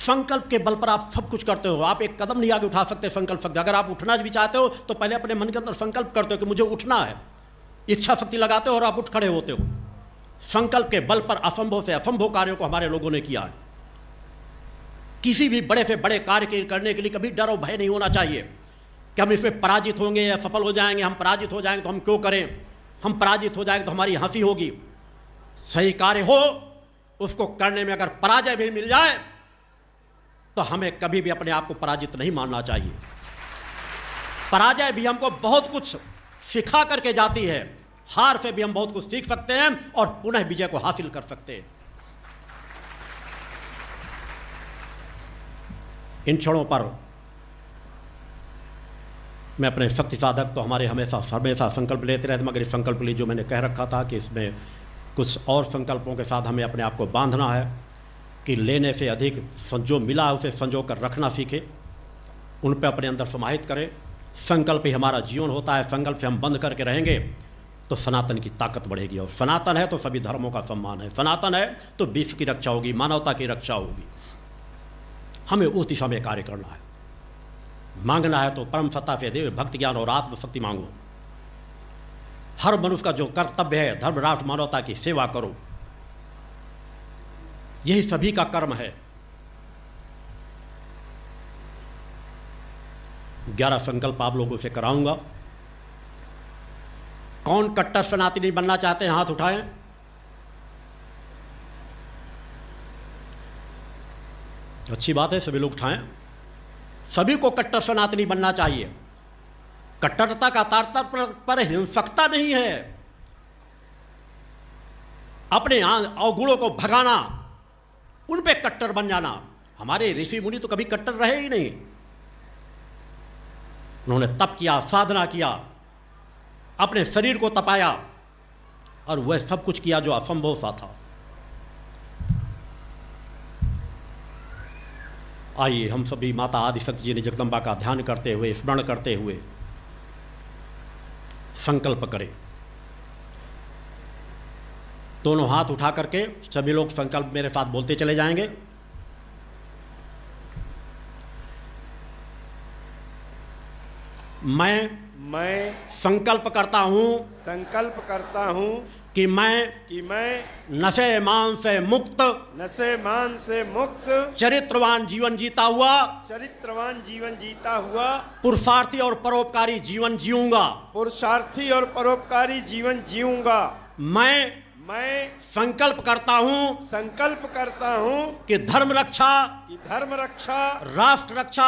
संकल्प के बल पर आप सब कुछ करते हो। आप एक कदम नहीं आगे उठा सकते संकल्प शक्ति। अगर आप उठना भी चाहते हो तो पहले अपने मन के अंदर संकल्प करते हो कि मुझे उठना है, इच्छा शक्ति लगाते हो और आप उठ खड़े होते हो। संकल्प के बल पर असंभव से असंभव कार्यों को हमारे लोगों ने किया है। किसी भी बड़े से बड़े कार्य करने के लिए कभी डर और भय नहीं होना चाहिए कि हम इसमें पराजित होंगे या सफल हो जाएंगे। हम पराजित हो जाएंगे तो हम क्यों करें, हम पराजित हो जाएंगे तो हमारी हंसी होगी। सही कार्य हो, उसको करने में अगर पराजय भी मिल जाए तो हमें कभी भी अपने आप को पराजित नहीं मानना चाहिए। पराजय भी हमको बहुत कुछ सिखा करके जाती है। हार से भी हम बहुत कुछ सीख सकते हैं और पुनः विजय को हासिल कर सकते हैं। इन क्षणों पर मैं अपने शक्ति साधक तो हमारे हमेशा संकल्प लेते रहते, मगर इस संकल्प लिए जो मैंने कह रखा था कि इसमें कुछ और संकल्पों के साथ हमें अपने आप को बांधना है कि लेने से अधिक जो मिला है उसे संजो कर रखना सीखे, उन पर अपने अंदर समाहित करें। संकल्प ही हमारा जीवन होता है। संकल्प से हम बंध करके रहेंगे तो सनातन की ताकत बढ़ेगी, और सनातन है तो सभी धर्मों का सम्मान है, सनातन है तो विश्व की रक्षा होगी, मानवता की रक्षा होगी। हमें उस दिशा में कार्य करना है। मांगना है तो परम सत्ता से देव भक्ति ज्ञान और आत्मशक्ति मांगो। हर मनुष्य का जो कर्तव्य है, धर्म राष्ट्र मानवता की सेवा करो, यही सभी का कर्म है। 11 संकल्प आप लोगों से कराऊंगा। कौन कट्टर सनातनी बनना चाहते हैं, हाथ उठाएं। अच्छी बात है, सभी लोग उठाएं। सभी को कट्टर सनातनी बनना चाहिए। कट्टरता का तात्पर्य पर हिंसकता नहीं है, अपने अवगुणों को भगाना, उन पे कट्टर बन जाना। हमारे ऋषि मुनि तो कभी कट्टर रहे ही नहीं। उन्होंने तप किया, साधना किया, अपने शरीर को तपाया और वह सब कुछ किया जो असंभव सा था। आइए हम सभी माता आदिशक्ति जी ने जगदम्बा का ध्यान करते हुए, स्मरण करते हुए संकल्प करें। दोनों हाथ उठा करके सभी लोग संकल्प मेरे साथ बोलते चले जाएंगे। मैं संकल्प करता हूं कि मैं नशे मान से मुक्त चरित्रवान जीवन जीता हुआ पुरुषार्थी और परोपकारी जीवन जीऊंगा। मैं संकल्प करता हूं कि धर्म रक्षा राष्ट्र रक्षा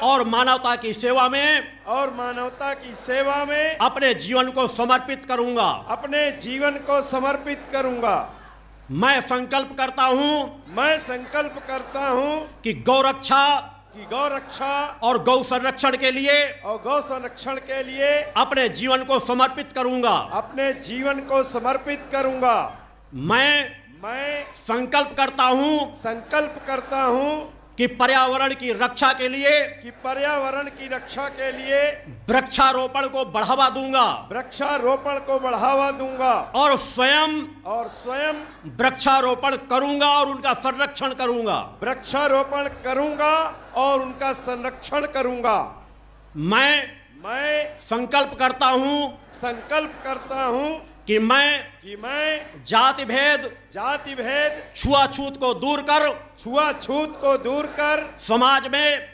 और मानवता की सेवा में अपने जीवन को समर्पित करूंगा। मैं संकल्प करता हूं कि गौ रक्षा और गौ संरक्षण के लिए अपने जीवन को समर्पित करूंगा। मैं संकल्प करता हूं कि पर्यावरण की रक्षा के लिए वृक्षारोपण को बढ़ावा दूंगा और स्वयं वृक्षारोपण करूंगा और उनका संरक्षण करूंगा। मैं संकल्प करता हूं कि मैं जाति भेद छुआछूत को दूर कर समाज में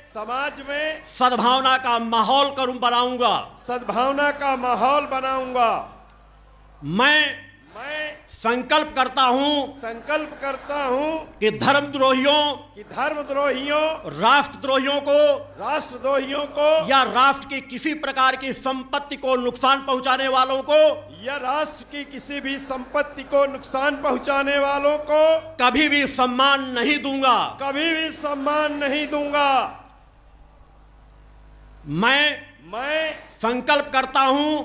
सद्भावना का माहौल बनाऊंगा। मैं संकल्प करता हूं कि धर्मद्रोहियों राष्ट्रद्रोहियों को या राष्ट्र की किसी प्रकार की संपत्ति को नुकसान पहुंचाने वालों को कभी भी सम्मान नहीं दूंगा। मैं संकल्प करता हूं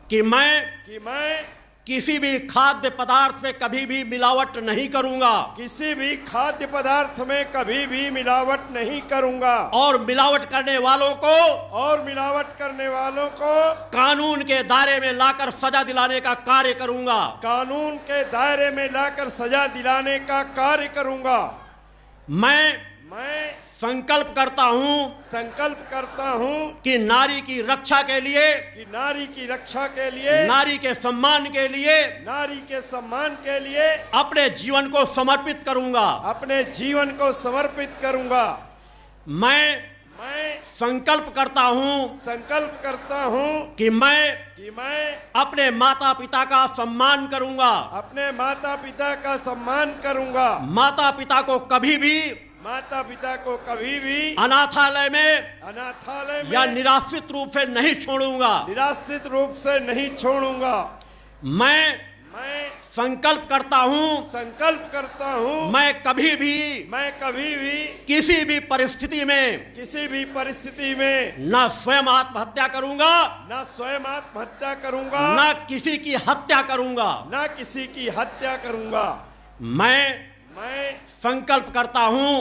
कि मैं किसी भी खाद्य पदार्थ में कभी भी मिलावट नहीं करूंगा, किसी भी खाद्य पदार्थ में कभी भी मिलावट नहीं करूंगा, और मिलावट करने वालों को कानून के दायरे में लाकर सजा दिलाने का कार्य करूंगा, कानून के दायरे में लाकर सजा दिलाने का कार्य करूंगा। मैं संकल्प करता हूं कि नारी की रक्षा के लिए, नारी के सम्मान के लिए अपने जीवन को समर्पित करूंगा। मैं संकल्प करता हूं कि मैं अपने माता पिता का सम्मान करूंगा, माता पिता को कभी भी अनाथालय में या निराश्रित रूप से नहीं छोड़ूंगा। मैं संकल्प करता हूं मैं कभी भी किसी भी परिस्थिति में न स्वयं आत्महत्या करूंगा, न किसी की हत्या करूंगा। मैं संकल्प करता हूं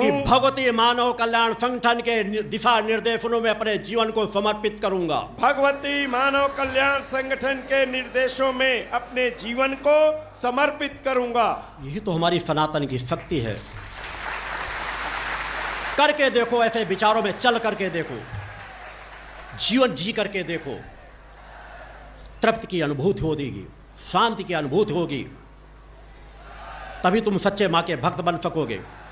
कि भगवती मानव कल्याण संगठन के दिशा निर्देशों में अपने जीवन को समर्पित करूंगा। भगवती मानव कल्याण संगठन के निर्देशों में अपने जीवन को समर्पित करूंगा। यही तो हमारी सनातन की शक्ति है। करके देखो, ऐसे विचारों में चल करके देखो, जीवन जी करके देखो, तृप्ति की अनुभूति होगी, शांति की अनुभूति होगी, तभी तुम सच्चे मां के भक्त बन सकोगे।